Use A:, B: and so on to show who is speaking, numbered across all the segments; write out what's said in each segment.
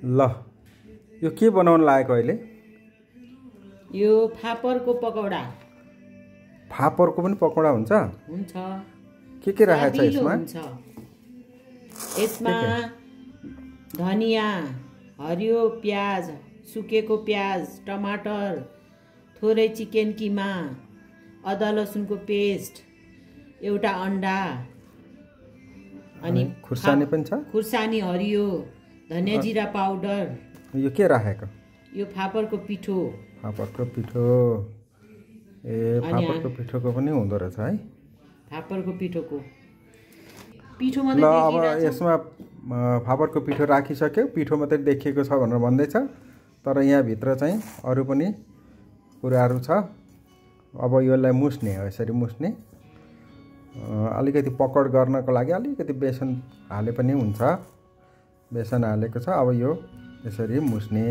A: ल यो के बनाउन लागेको अहिले?
B: यो फापरको पकौडा।
A: फापरको पनि पकौडा हुन्छ?
B: हुन्छ।
A: के राखेको छ यसमा?
B: यसमा धनियाँ, हरियो प्याज, सुकेको प्याज, टमाटर, थोरै चिकन किमा, अदुवा लसुनको पेस्ट, एउटा अंडा, अनि
A: खुर्सानी पनि छ?
B: खुर्सानी हरियो, धनियाँ जीरा पाउडर।
A: यो के राखेको?
B: यो फापरको पिठो।
A: फापरको पिठो। ए फापरको पिठोको पनि हुँदो रहेछ है? फापरको
B: पिठोको पिठो मात्रै
A: देखिरहेको छ। अब यसमा फापरको पिठो राखिसक्यो, पिठो मात्रै देखिएको छ भनेर भन्दैछ, तर यहाँ भित्र चाहिँ अरु पनि कुराहरु छ। अब यसलाई मुस्ने हो, यसरी मुस्ने। अलिकति पकड गर्नको लागि अलिकति बेसन हाले पनि हुन्छ। बेसन हालेको छ। अब यो यसरी मुस्ने,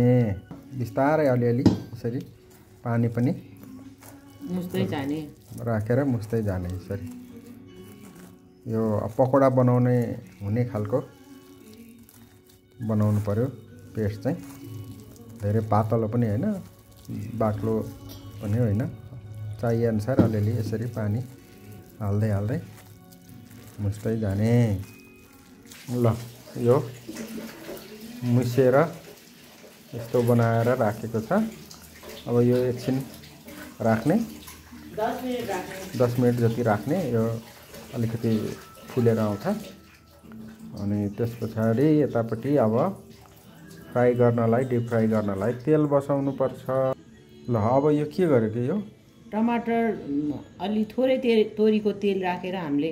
A: बिस्तारै अलिअलि यसरी पानी पनि
B: मुस्दै जाने,
A: राखेर मुस्दै जाने। यसरी यो पकोडा बनाउने हुने खालको बनाउनु पर्यो। पेस्ट चाहिँ धेरै पातलो पनि हैन, बाक्लो पनि हैन, चाहिए अनुसार अलिअलि यसरी पानी हाल्दै हाल्दै मुस्दै जाने। ल यो मुसेर यस्तो बनाएर राखेको छ। अब यो एकछिन राख्ने, 10 मिनेट जति राख्ने। यो अलिकति फुलेर आउँछ। अनि त्यसपछि यतापट्टि अब फ्राई गर्नलाई, डीप फ्राई गर्नलाई तेल बसाउनु पर्छ। ल अब यो के गरेको? यो
B: टमाटर अलि थोरै तोरीको तेल राखेर हामीले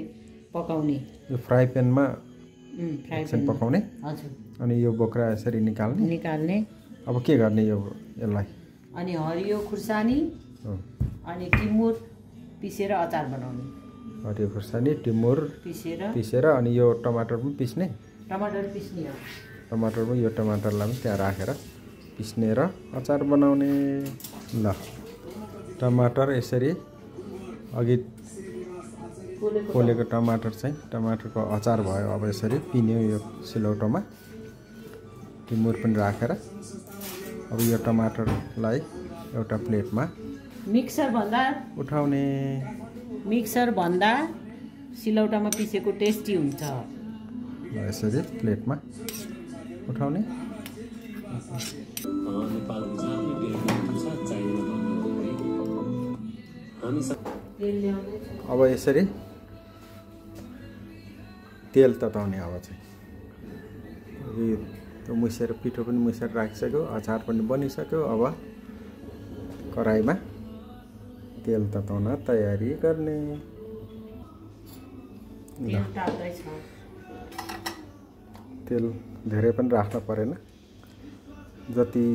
B: पकाउने।
A: यो फ्राई प्यानमा
B: फ्राई
A: पकाउने।
B: हजुर।
A: अनि यो बोक्रा यसरी निकाल्ने। अब के गर्ने यसलाई?
B: अनि हरियो खुर्सानी अनि टिमुर पिसेर अचार बनाउने।
A: हरियो खुर्सानी, टिमुर पिसेर अनि यो टमाटर पनि पिस्ने।
B: टमाटर पिस्ने हो।
A: टमाटर पनि यो टमाटरलाई पनि त्यहाँ राखेर पिस्ने र अचार बनाउने। ल टमाटर यसरी अघि पोलेको टमाटर चाहिँ टमाटरको अचार भयो। अब यसरी पिन्यो यो सिलौटोमा, टिमुर पनि राखेर। अब यो टमाटरलाई एउटा प्लेटमा
B: मिक्सर भन्दा सिलौटामा पिसेको टेस्टी हुन्छ।
A: यसरी प्लेटमा उठाउने। अब यसरी तेल तताउने। अब चाहिँ त्यो मुसेर पिठो पनि मुसेर राखिसक्यो, अचार पनि बनिसक्यो। अब कराईमा तेल तताउन तयारी गर्ने। तेल धेरै पनि राख्न परेन, जति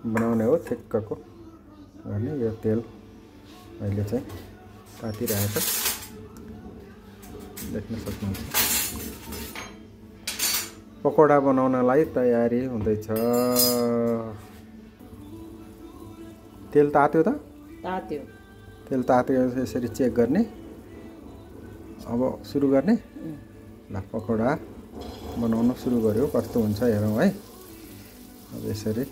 A: बनाउने हो ठिक्कको गर्ने। यो तेल अहिले चाहिँ तातिरहेको देख्न सक्नुहुन्छ। पकोडा बनाउनलाई तयारी हुँदैछ। तेल तात्यो त?
B: तात्यो।
A: तेल तात्यो, यसरी चेक गर्ने। अब सुरु गर्ने। ल पकोडा बनाउन सुरु गर्यो, कस्तो हुन्छ हेरौँ है। अब यसरी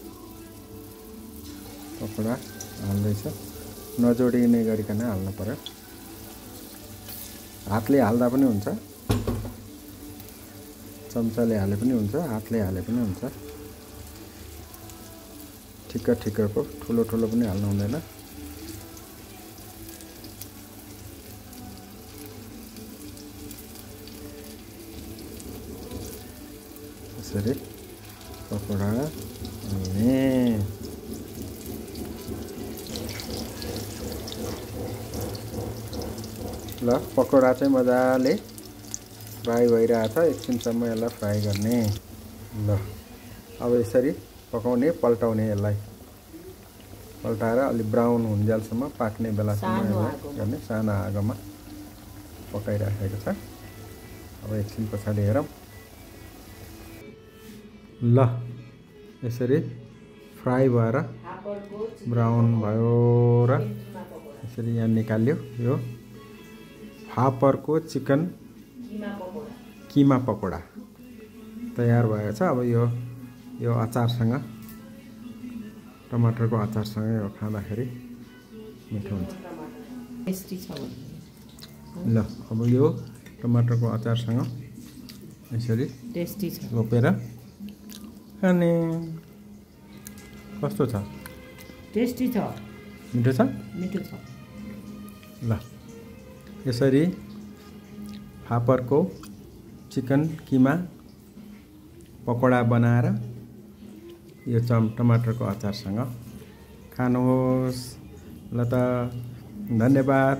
A: पकोडा हाल्दैछ, नजोडिने गरिकन हाल्नु पर्यो। हातले हाल्दा पनि हुन्छ, चम्चाले हाले पनि हुन्छ, हातले हाले पनि हुन्छ। ठिक्कको, ठुलो पनि हाल्नु हुँदैन। यसरी पकोडा हाल्ने। ल पकोडा चाहिँ मजाले फ्राई भइरहेछ। एकछिनसम्म यसलाई फ्राई गर्ने। ल अब यसरी पकाउने, पल्टाउने। यसलाई पल्टाएर अलि ब्राउन हुन्जेलसम्म, पाक्ने बेलासम्म गर्ने। सानो आगोमा पकाइराखेको छ। अब एकछिन पछाडि हेरौँ। ल यसरी फ्राई भएर ब्राउन भयो र यसरी यहाँ निकाल्यो। यो फापरको चिकन किमा पकोडा तयार भएको छ। अब यो यो अचारसँग टमाटरको अचारसँग यो खाँदाखेरि मिठो हुन्छ।
B: टेस्टी छ
A: ल अब यो टमाटरको अचारसँग यसरी
B: टेस्टी छ
A: रोपेर खाने कस्तो छ?
B: टेस्टी छ
A: मिठो छ।
B: मिठो छ।
A: ल यसरी फापरको चिकन किमा पकोडा बनाएर यो टमाटरको अचारसँग खानुहोस्। ल त धन्यवाद।